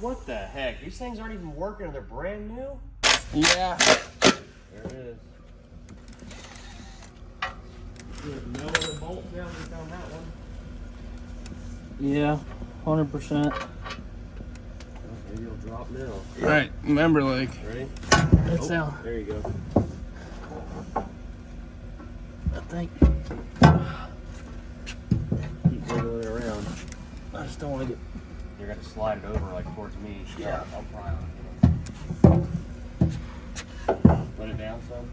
what the heck? These things aren't even working and they're brand new? Yeah. There it is. No other bolts down on that one. Yeah, 100%. Maybe it'll drop now. Right, remember, like. Ready? That's down. There you go. I think. Keep wiggling it around. I just don't want to get. You're going to slide it over like towards me. Yeah. I'll pry on it. Let it down some.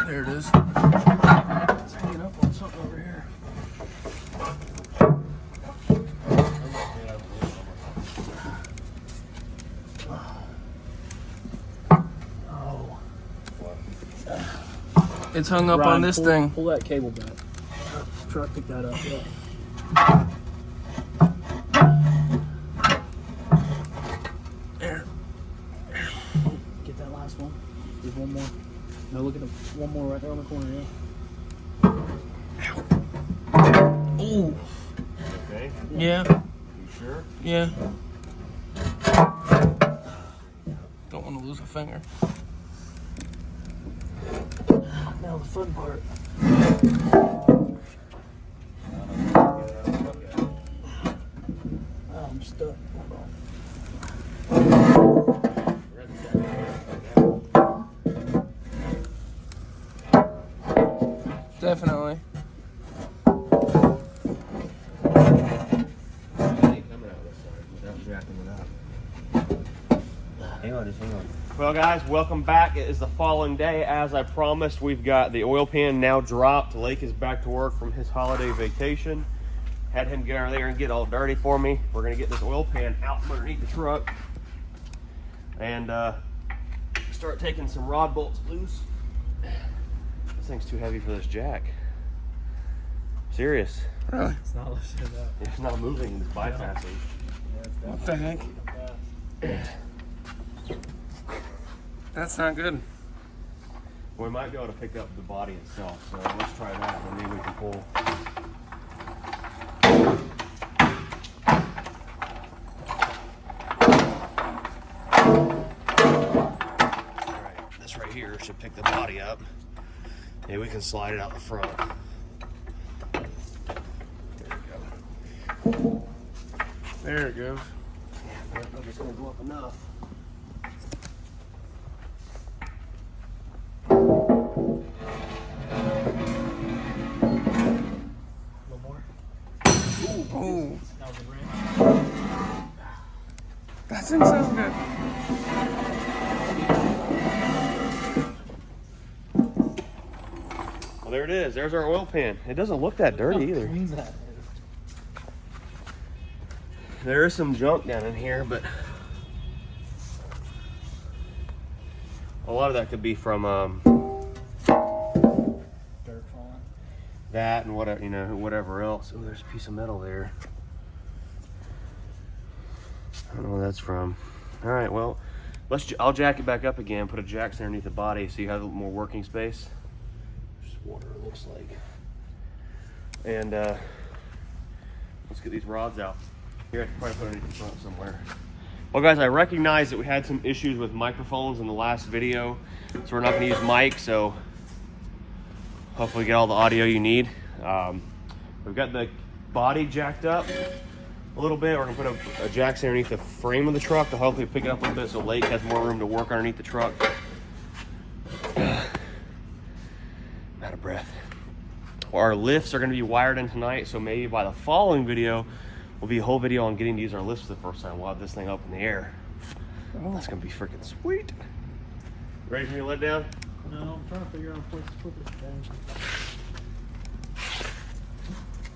There it is. It's hanging up on something over here. Oh. It's hung up on this thing. Pull that cable back. Try to pick that up. Yeah. There. Get that last one. There's one more. No, look at the one more right there on the corner, yeah. Ooh. Okay. Yeah. You sure? Yeah. Don't want to lose a finger. Now the fun part. Oh, I'm stuck. Definitely. Hang on, just hang on. Well guys, welcome back. It is the following day. As I promised, we've got the oil pan now dropped. Lake is back to work from his holiday vacation. Had him get over there and get all dirty for me. We're gonna get this oil pan out from underneath the truck and start taking some rod bolts loose. This thing's too heavy for this jack. Serious. Really? It's not lifted up. It's not moving, it's bypassing. Yeah, it's What the heck? That's not good. We might be able to pick up the body itself, so let's try that and maybe we can pull. Alright, this right here should pick the body up. Maybe we can slide it out the front. There we go. There it goes. Yeah, I'm just gonna go up enough. one more. Oh, That was a wrench. that thing sounds good. Well, there it is. There's our oil pan. It doesn't look that dirty either. Clean that. There is some junk down in here, but a lot of that could be from Dirt falling. that and whatever, you know, whatever else. Oh, there's a piece of metal there. I don't know where that's from. All right, well, I'll jack it back up again, put a jack underneath the body so you have a little more working space. Just water, it looks like. And let's get these rods out. Here, I can probably put it in the front somewhere. Well guys, I recognize that we had some issues with microphones in the last video, so we're not gonna use mic, so hopefully get all the audio you need. We've got the body jacked up a little bit. We're gonna put a jack underneath the frame of the truck to hopefully pick it up a little bit so Lake has more room to work underneath the truck. I'm out of breath. Well, our lifts are gonna be wired in tonight, so maybe by the following video, will be a whole video on getting to use our lifts for the first time. We'll have this thing up in the air. Oh, that's gonna be freaking sweet. Ready for me to let down? No, I'm trying to figure out a place to put this thing.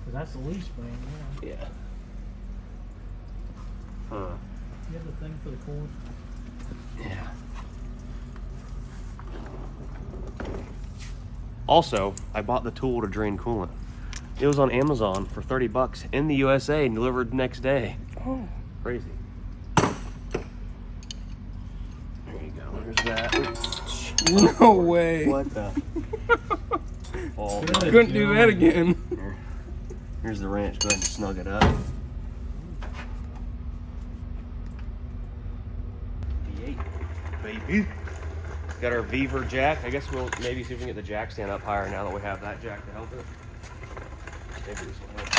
Cause that's the leaf spring, yeah. Yeah. Huh. You have the thing for the cord? Yeah. Also, I bought the tool to drain coolant. It was on Amazon for 30 bucks in the USA and delivered the next day. Oh, Crazy. There you go. There's that. no way. What the? fall. Couldn't do that again. Here's the wrench. Go ahead and snug it up. V8, baby. Got our Beaver jack. I guess we'll maybe see if we can get the jack stand up higher now that we have that jack to help it. Maybe this will help.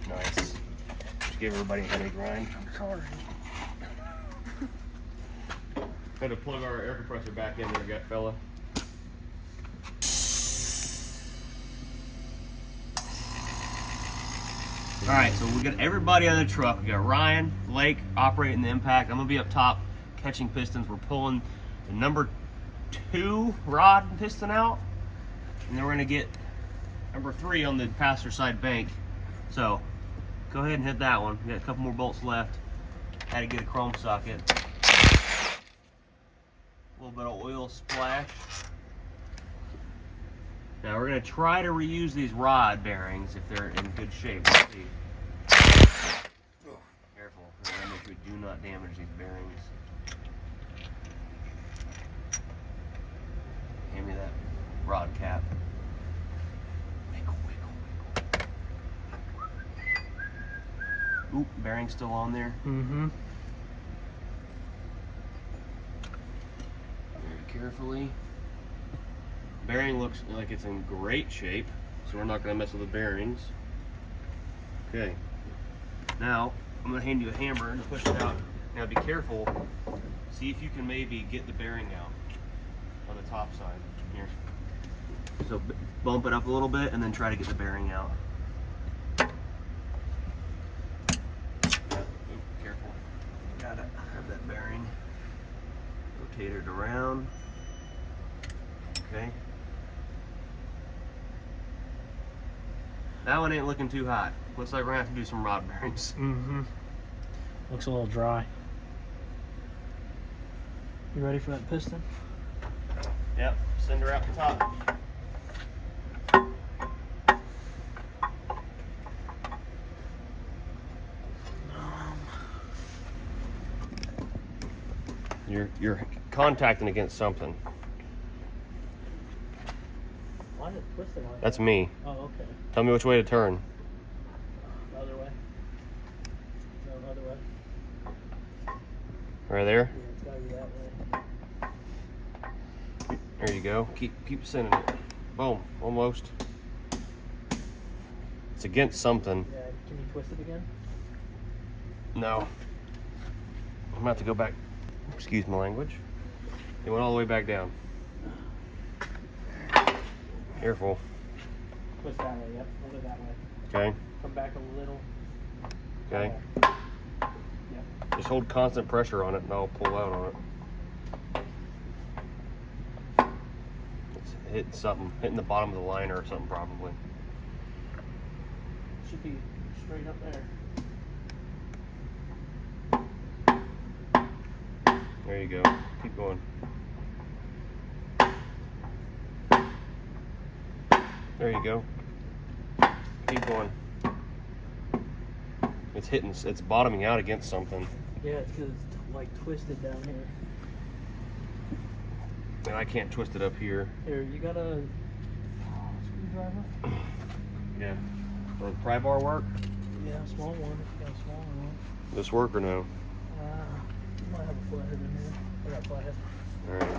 Nice. Just give everybody a heavy grind. I'm sorry. Had to plug our air compressor back in there, fella. All right, so we got everybody on the truck. We got Ryan, Blake operating the impact. I'm gonna be up top catching pistons. We're pulling the number 2 rod and piston out, and then we're gonna get number 3 on the passenger side bank. So go ahead and hit that one. We got a couple more bolts left. Had to get a chrome socket. A little bit of oil splash. Now we're gonna try to reuse these rod bearings if they're in good shape. Let's see. Careful, we're gonna make sure we do not damage these bearings. Hand me that rod cap. Wiggle, wiggle, wiggle. Oop, bearing's still on there. Mm-hmm. Very carefully. Bearing looks like it's in great shape, so we're not going to mess with the bearings. Okay. Now, I'm going to hand you a hammer and push it out. Now be careful. See if you can maybe get the bearing out on the top side. Here. So bump it up a little bit and then try to get the bearing out. Yeah. Oop, careful. Got it. Grab that bearing. Rotate it around. Okay. That one ain't looking too hot. Looks like we're gonna have to do some rod bearings. Mm-hmm. Looks a little dry. You ready for that piston? Yep, send her out the top. You're contacting against something. Why is it twisted like That's me. Oh, okay. Tell me which way to turn. The other way. No, the other way. Right there. Yeah, it's gotta be that way. There you go. Keep sending it. Boom. Almost. It's against something. Yeah, can you twist it again? No. I'm gonna have to go back. Excuse my language. It went all the way back down. Careful. Twist that way, yep. Hold it that way. Okay. Come back a little. Okay. Yep. Just hold constant pressure on it and I'll pull out on it. It's hitting something. Hitting the bottom of the liner or something probably. Should be straight up there. There you go. Keep going. There you go. Keep going. It's hitting, it's bottoming out against something. Yeah, it's because it's like twisted down here. And I can't twist it up here. Here, you got a screwdriver? Yeah. Will the pry bar work? Yeah, a small one. If you got a smaller one. This work or no? You might have a flathead in here. I got a flathead. Alright.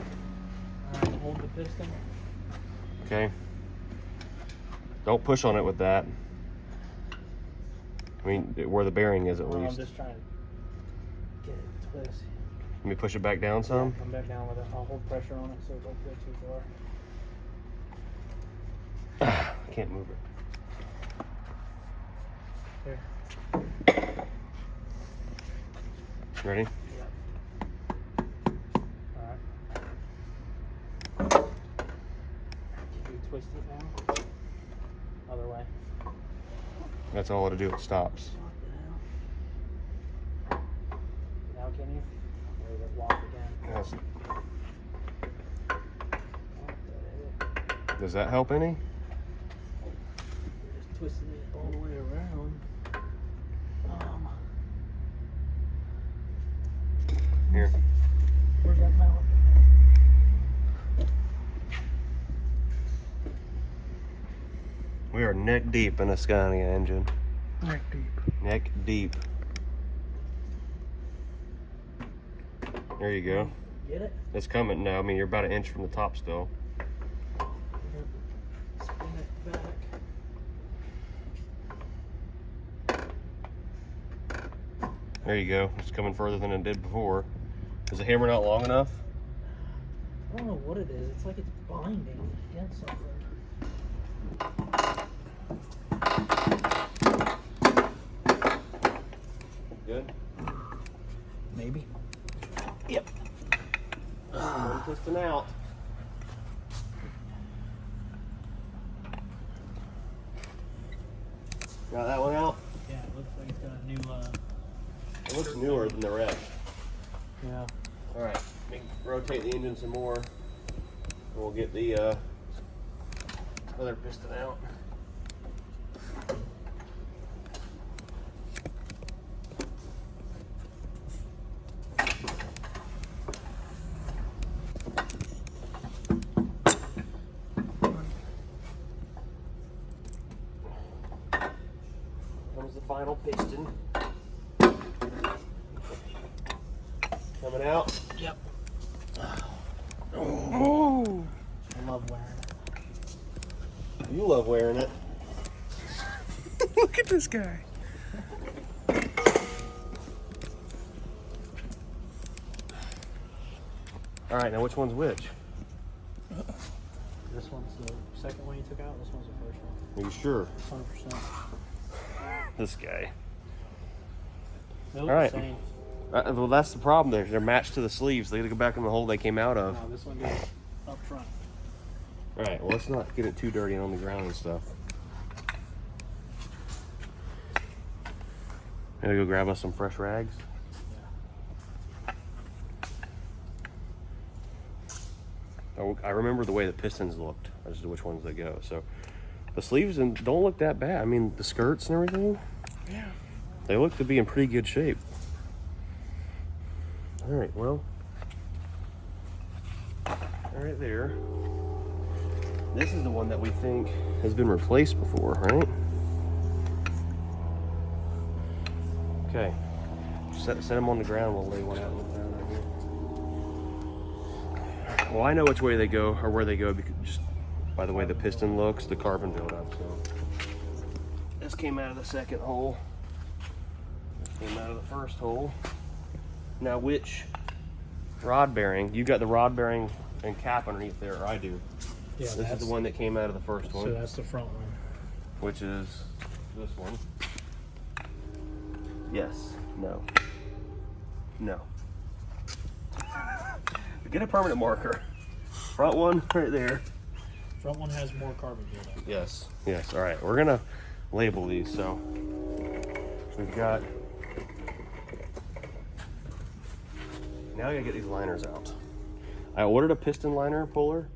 Alright, hold the piston. Okay. Don't push on it with that. I mean, where the bearing is at I'm least. just trying to get it to twist. Let me push it back down some. Yeah, come back down with it. I'll hold pressure on it so it don't go too far. I can't move it. There. Ready? Yep. Alright. Can you twist it now? Other way. That's all it'll do, it stops. What the hell? Now can you? Or is it locked again? Yes. What the heck? Does that help any? We're just twisting it all the way around. Here. Where's that mallet? We are neck deep in a Scania engine. Neck deep. Neck deep. There you go. Get it? It's coming now. I mean, you're about an inch from the top still. Spin it back. There you go. It's coming further than it did before. Is the hammer not long enough? I don't know what it is. It's like it's binding against something. Good. Maybe. Yep. One piston out. Got that one out? Yeah, it looks like it's got a new, It looks newer than the rest. yeah. Alright, rotate the engine some more. And we'll get the other piston out. Comes the final piston. Coming out. Yep. Oh! I love wearing it. You love wearing it. Look at this guy. Alright, now which one's which? This one's the second one you took out. This one's the first one. Are you sure? 100%. This guy. They look All right. the same. Well, that's the problem. They're matched to the sleeves. They gotta go back in the hole they came out of. No, this one goes up front. Alright, well, let's not get it too dirty and on the ground and stuff. Gotta go grab us some fresh rags. I remember the way the pistons looked as to which ones they go. So the sleeves don't look that bad. I mean, the skirts and everything, Yeah. they look to be in pretty good shape. All right, well, right there. This is the one that we think has been replaced before, right? Okay, set them on the ground. We'll lay one out on the ground right here. Well, I know which way they go or where they go because just by the way the piston looks, the carbon buildup. So this came out of the second hole. This came out of the first hole. Now, which rod bearing? You got the rod bearing and cap underneath there, or I do. Yeah, This is the one that came out of the first one, So that's the front one. which is this one. Yes. No. No. Get a permanent marker. Front one right there. Front one has more carbon buildup. Yes. Yes. All right. We're gonna label these. So we've got. Now I gotta get these liners out. I ordered a piston liner puller,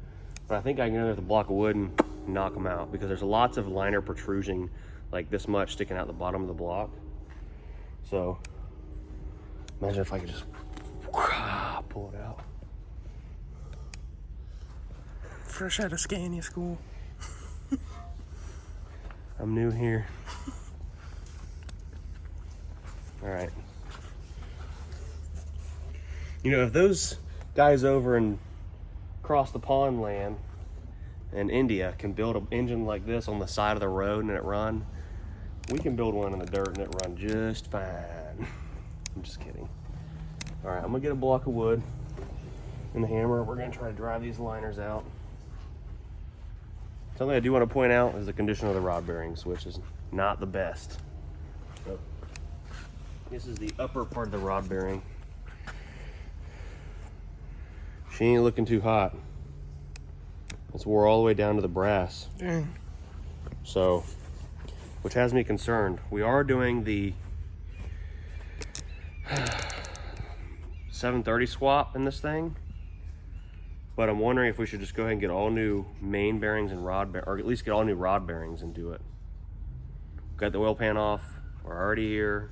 but I think I can go with a block of wood and knock them out because there's lots of liner protrusion like this much sticking out the bottom of the block. So imagine if I could just pull it out. Fresh out of Scania school. I'm new here. All right. You know, if those guys over in across the pond land in India can build an engine like this on the side of the road and it run, we can build one in the dirt and it run just fine. I'm just kidding. All right, I'm gonna get a block of wood and the hammer. We're gonna try to drive these liners out. Something I do want to point out is the condition of the rod bearings, which is not the best. So, this is the upper part of the rod bearing. She ain't looking too hot. It's wore all the way down to the brass. Dang. So, which has me concerned. We are doing the 730 swap in this thing, but I'm wondering if we should just go ahead and get all new main bearings and or at least get all new rod bearings and do it. Got the oil pan off. We're already here.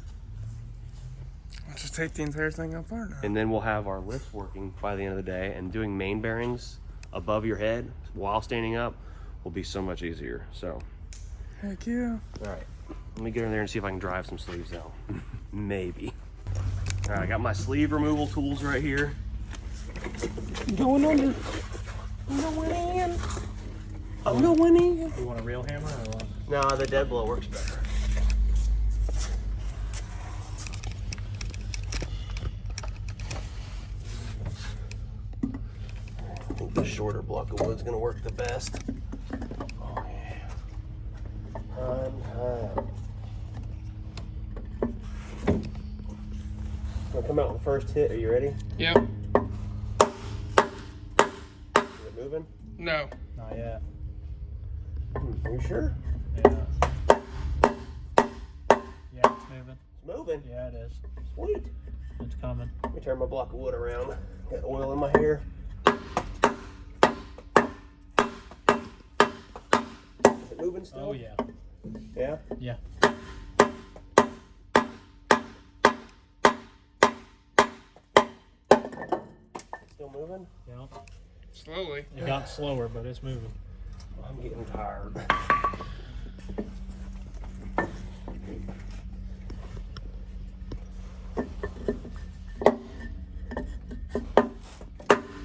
Just take the entire thing apart now. And then we'll have our lifts working by the end of the day, and doing main bearings above your head while standing up will be so much easier. So, Heck yeah. all right, let me get in there and see if I can drive some sleeves out. Maybe. All right, I got my sleeve removal tools right here. Going under. Going in. I'm going in. You want a real hammer or what? No, the dead blow works better. I think the shorter block of wood's gonna work the best. Oh yeah. Gonna come out with the first hit. Are you ready? Yep. Is it moving? No. Not yet. Are you sure? Yeah. Yeah, it's moving. It's moving. Yeah, it is. Sweet. It's coming. Let me turn my block of wood around. Got oil in my hair. Is it moving still? Oh yeah. Yeah? Yeah. Still moving? Yeah. Slowly. It got slower, but it's moving. I'm getting tired.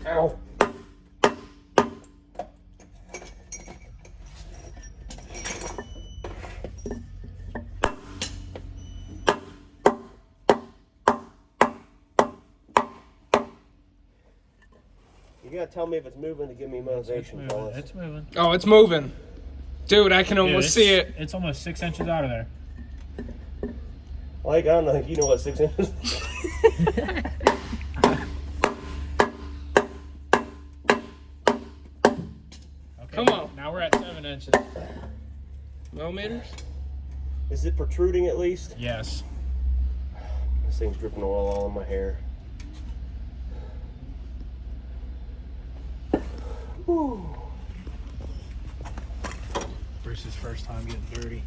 Ow. You gotta tell me if it's moving to give me motivation, fellas. It's moving. Oh, it's moving. Dude, I can Dude, almost see it. It's almost 6 inches out of there. Like, I don't know if you know what 6 inches is. Okay, Come on. Now we're at 7 inches. Millimeters? Is it protruding at least? Yes. This thing's dripping oil all in my hair. Whew. Bruce's first time getting dirty.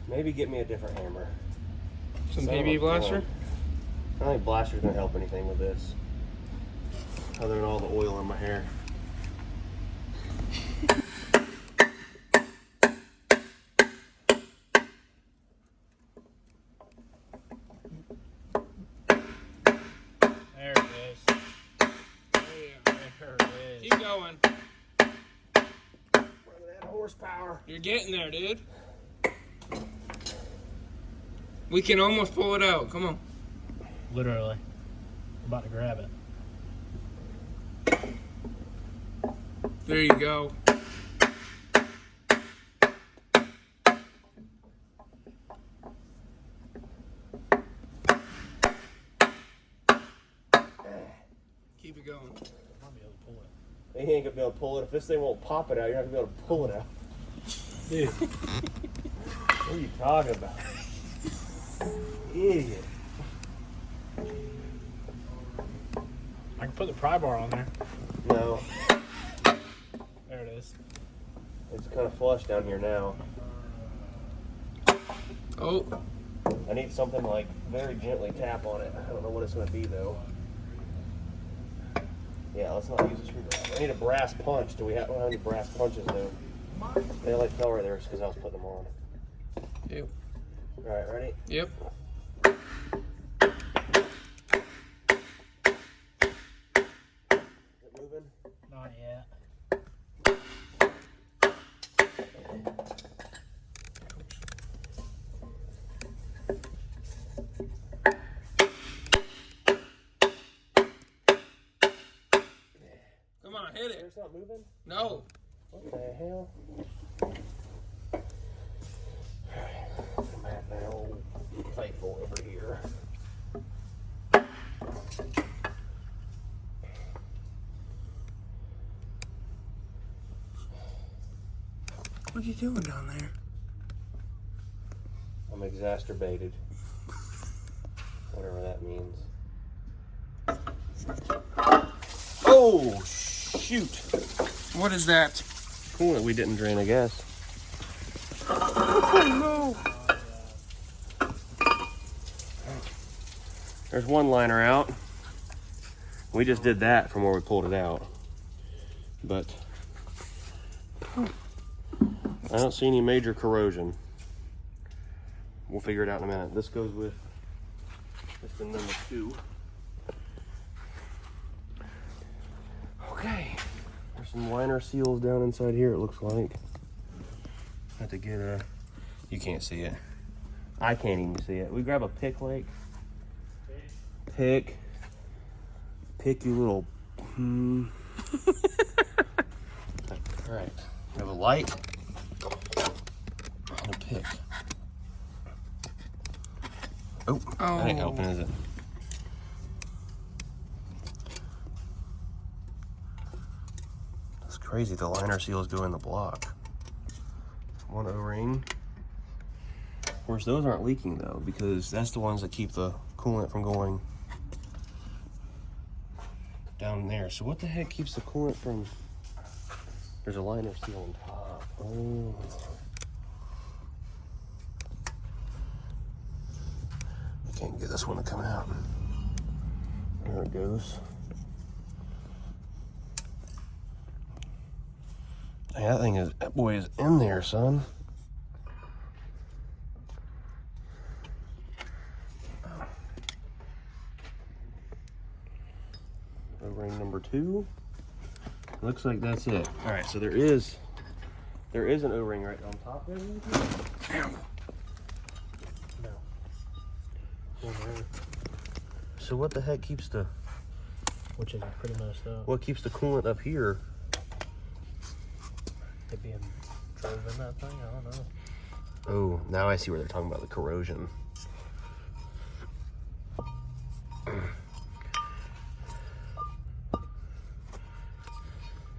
Maybe get me a different hammer. Some Son of PB a blaster? gun. I don't think blaster's gonna help anything with this. Other than all the oil in my hair. There it is. There it is. Keep going. That horsepower. You're getting there, dude. We can almost pull it out. Come on. Literally. I'm about to grab it. There you go. Keep it going. I'll be able to pull it. You ain't gonna be able to pull it. If this thing won't pop it out, you're not gonna be able to pull it out. Dude. What are you talking about? Idiot. I can put the pry bar on there. No, There it is. it's kind of flush down here now. Oh, I need something like very gently tap on it. I don't know what it's gonna be though. Yeah, let's not use a screwdriver. I need a brass punch. Do we have, I don't have any brass punches though? They like fell right there because I was putting them on. yep. All right, ready? Yep. Is it moving? Not yet. Come on, hit it. It's not moving? No. What the hell? I'm at my old faithful over here. What are you doing down there? I'm exacerbated. Whatever that means. Oh! Oh, shoot. What is that? Coolant we didn't drain, I guess. Oh, no. There's one liner out. We just did that from where we pulled it out. But I don't see any major corrosion. We'll figure it out in a minute. This goes with piston number 2. Okay. There's some liner seals down inside here, it looks like. Have to get a... You can't see it. I can't even see it. We grab a pick, Lake. Pick, you little... All right. We have a light and a pick. Oh, that ain't helping, is it? That's crazy. The liner seals go in the block. One O-ring. Of course, those aren't leaking though, because that's the ones that keep the coolant from going down there. So what the heck keeps the coolant from... There's a liner seal on top. Oh. I can't get this one to come out. There it goes. Yeah, that boy is in there, son. O-ring number 2. Looks like that's it. All right, so there is an O-ring right on top there. No. So what the heck keeps the... Which is pretty messed up. What keeps the coolant up here? It being drove in that thing? I don't know. Oh, now I see where they're talking about the corrosion.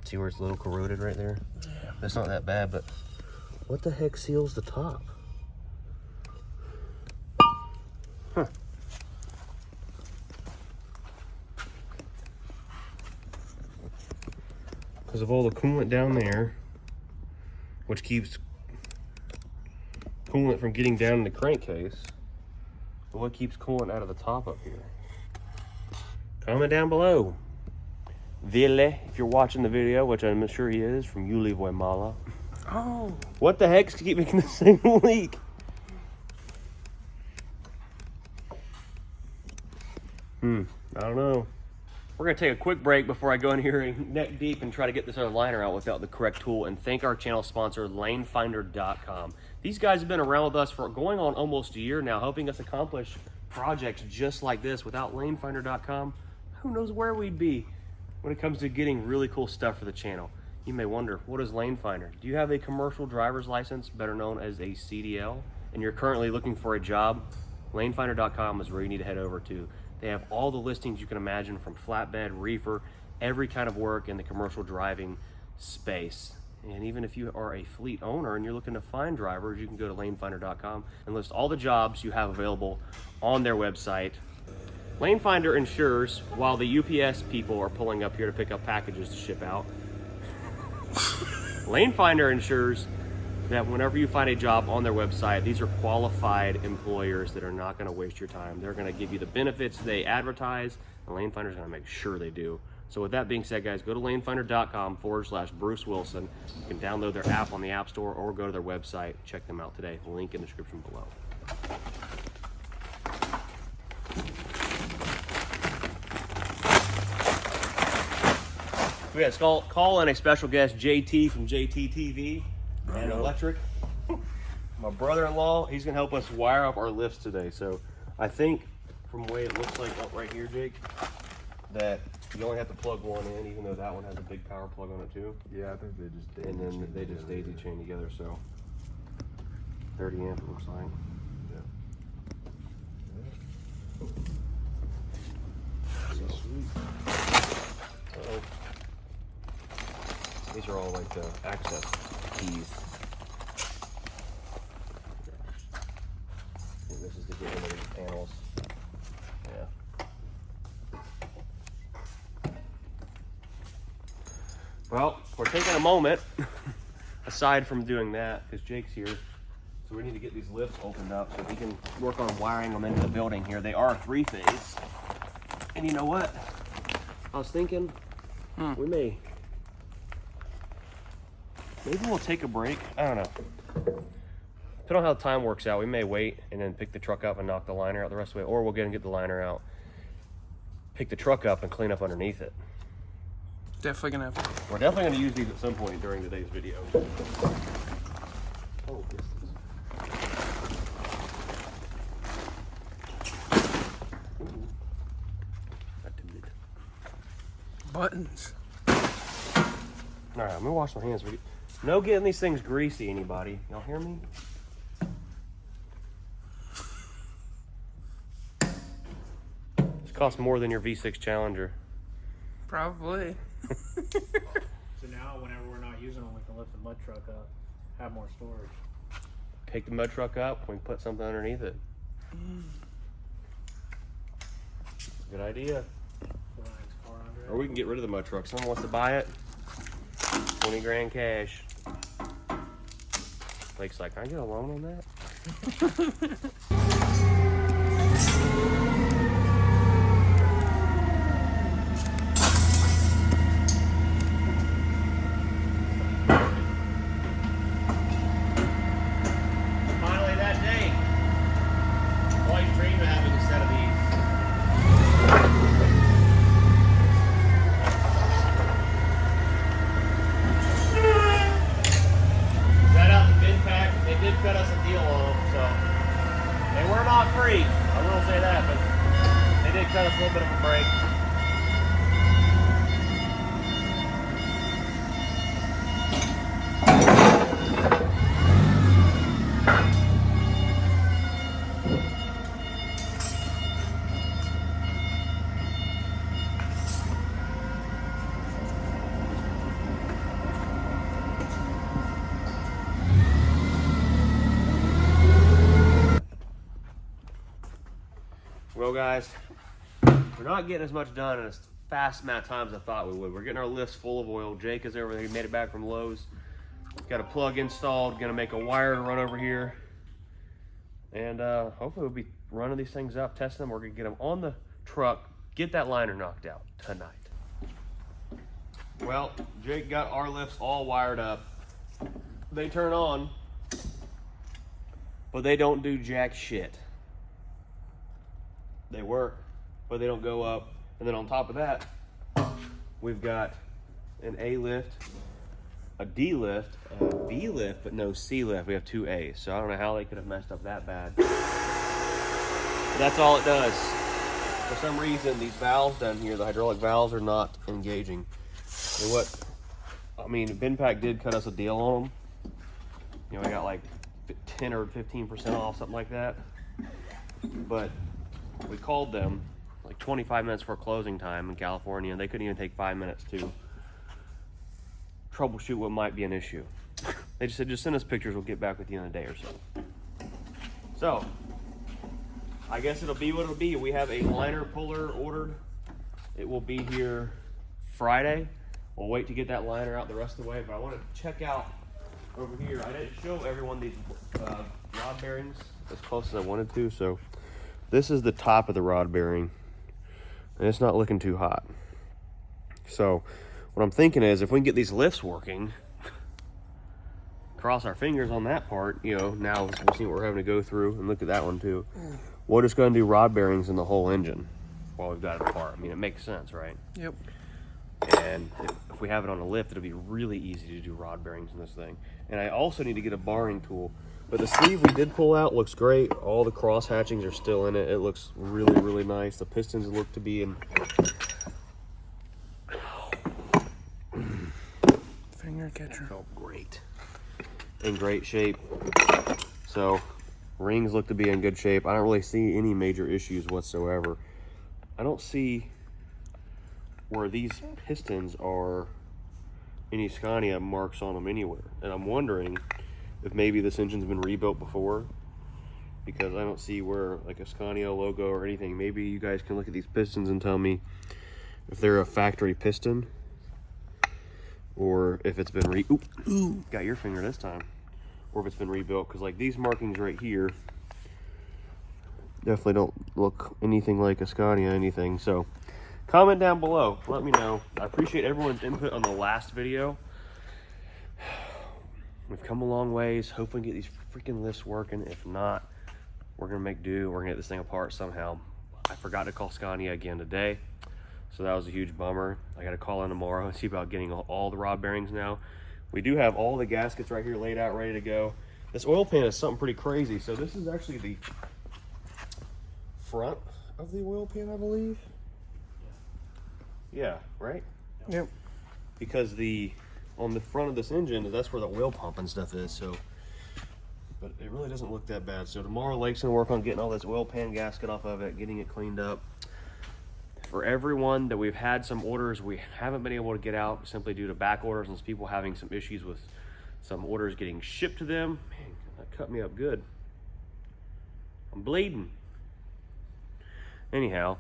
See where it's a little corroded right there? Yeah. That's not that bad, but what the heck seals the top? Huh. Because of all the coolant down there, which keeps coolant from getting down in the crankcase, but what keeps coolant out of the top up here? Comment down below. Ville, if you're watching the video, which I'm sure he is, from Yuli Guatemala. Oh. What the heck's keep making the same leak? I don't know. We're gonna take a quick break before I go in here and neck deep and try to get this other liner out without the correct tool, and thank our channel sponsor, lanefinder.com. These guys have been around with us for going on almost a year now, helping us accomplish projects just like this. Without lanefinder.com, who knows where we'd be when it comes to getting really cool stuff for the channel. You may wonder, what is Lanefinder? Do you have a commercial driver's license, better known as a CDL, and you're currently looking for a job? Lanefinder.com is where you need to head over to. They have all the listings you can imagine, from flatbed, reefer, every kind of work in the commercial driving space. And even if you are a fleet owner and you're looking to find drivers, you can go to lanefinder.com and list all the jobs you have available on their website. Lanefinder ensures, while the UPS people are pulling up here to pick up packages to ship out, Lanefinder ensures that whenever you find a job on their website, these are qualified employers that are not going to waste your time. They're going to give you the benefits they advertise, and Lanefinder's going to make sure they do. So with that being said, guys, go to lanefinder.com/Bruce Wilson. You can download their app on the App Store or go to their website. Check them out today. Link in the description below. We had call in a special guest, JT from JT TV and Electric. My brother-in-law, he's gonna help us wire up our lifts today. So I think from the way it looks like up right here, Jake, that you only have to plug one in, even though that one has a big power plug on it too. Yeah, I think they just daisy And then they just daisy chain together, so 30 amp it looks like. Uh-oh. These are all like the access keys. And this is to get into these panels. Yeah. Well, we're taking a moment, aside from doing that, because Jake's here. So we need to get these lifts opened up so we can work on wiring them into the building here. They are 3-phase. And you know what? I was thinking maybe we'll take a break. I don't know. Depending on how the time works out, we may wait and then pick the truck up and knock the liner out the rest of the way, or we'll get the liner out, pick the truck up and clean up underneath it. Definitely gonna have. We're definitely gonna use these at some point during today's video. Oh, Buttons. all right, I'm gonna wash my hands. No getting these things greasy, anybody. Y'all hear me? This costs more than your V6 Challenger. Probably. So now, whenever we're not using them, we can lift the mud truck up, have more storage. Pick the mud truck up, we can put something underneath it. Good idea. Put Ryan's car under it. Or we can get rid of the mud truck. Someone wants to buy it. 20 grand cash. Blake's like, can I get a loan on that? Finally that day. Always dreamed of having a set of these. Shout out to Bin Pack. They did cut us a deal on them, so they were not free. I will say that, but they did cut us a little bit of a break. Well, guys, we're not getting as much done in as fast amount of time as I thought we would. We're getting our lifts full of oil. Jake is over there. He made it back from Lowe's. Got a plug installed. Gonna make a wire to run over here. And hopefully we'll be running these things up, testing them. We're gonna get them on the truck, get that liner knocked out tonight. Well, Jake got our lifts all wired up. They turn on, but they don't do jack shit. They work, but they don't go up. And then on top of that, we've got an A lift, a D lift, a B lift, but no C lift. We have 2 A's. So I don't know how they could have messed up that bad. But that's all it does. For some reason, these valves down here, the hydraulic valves, are not engaging. And what, I mean, Bin Pack did cut us a deal on them. You know, we got like 10 or 15% off, something like that. But we called them like 25 minutes before closing time in California, and they couldn't even take 5 minutes to troubleshoot what might be an issue. They just said, just send us pictures, we'll get back with you in a day or so. So, I guess it'll be what it'll be. We have a liner puller ordered. It will be here Friday. We'll wait to get that liner out the rest of the way, but I want to check out over here. I didn't show everyone these rod bearings as close as I wanted to, so this is the top of the rod bearing, and it's not looking too hot. So what I'm thinking is, if we can get these lifts working, cross our fingers on that part, you know, now we'll see what we're having to go through, and look at that one too. We're just going to do rod bearings in the whole engine while we've got it apart. I mean, it makes sense, right? Yep. And if we have it on a lift, it'll be really easy to do rod bearings in this thing. And I also need to get a barring tool. But the sleeve we did pull out looks great. All the cross hatchings are still in it. It looks really, really nice. The pistons look to be in Finger catcher. felt great. In great shape. So rings look to be in good shape. I don't really see any major issues whatsoever. I don't see where these pistons are any Scania marks on them anywhere. And I'm wondering if maybe this engine's been rebuilt before, because I don't see where like a Scania logo or anything. Maybe you guys can look at these pistons and tell me if they're a factory piston. or if it's been got your finger this time, or if it's been rebuilt, because like these markings right here definitely don't look anything like a Scania anything. So comment down below, let me know. I appreciate everyone's input on the last video. We've come a long ways. Hopefully get these freaking lifts working. If not, we're gonna make do. We're gonna get this thing apart somehow. I forgot to call Scania again today, so that was a huge bummer. I gotta call in tomorrow and see about getting all the rod bearings now. We do have all the gaskets right here laid out, ready to go. This oil pan is something pretty crazy. So this is actually the front of the oil pan, I believe. Yeah, right? Yep. Because on the front of this engine, that's where the oil pump and stuff is, so. But it really doesn't look that bad. So tomorrow Lake's gonna work on getting all this oil pan gasket off of it, getting it cleaned up. For everyone that we've had some orders we haven't been able to get out simply due to back orders and people having some issues with some orders getting shipped to them. Man, that cut me up good. I'm bleeding. Anyhow,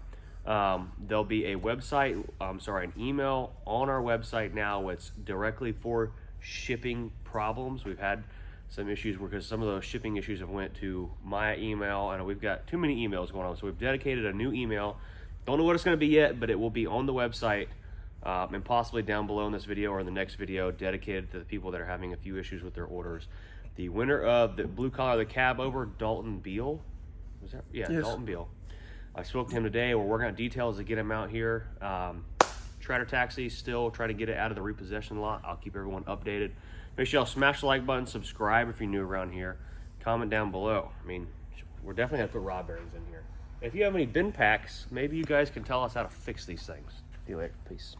there'll be a website, an email on our website now. It's directly for shipping problems. We've had some issues because some of those shipping issues have went to my email, and we've got too many emails going on. So we've dedicated a new email. Don't know what it's going to be yet, but it will be on the website and possibly down below in this video or in the next video, dedicated to the people that are having a few issues with their orders. The winner of the blue collar, the cab over, Dalton Beal. Was that? Yeah, yes. Dalton Beal. I spoke to him today. We're working on details to get him out here. Treader Taxi, still trying to get it out of the repossession lot. I'll keep everyone updated. Make sure y'all smash the like button, subscribe if you're new around here. Comment down below. I mean, we're definitely gonna put rod bearings in here. If you have any bin packs, maybe you guys can tell us how to fix these things. See you later. Peace.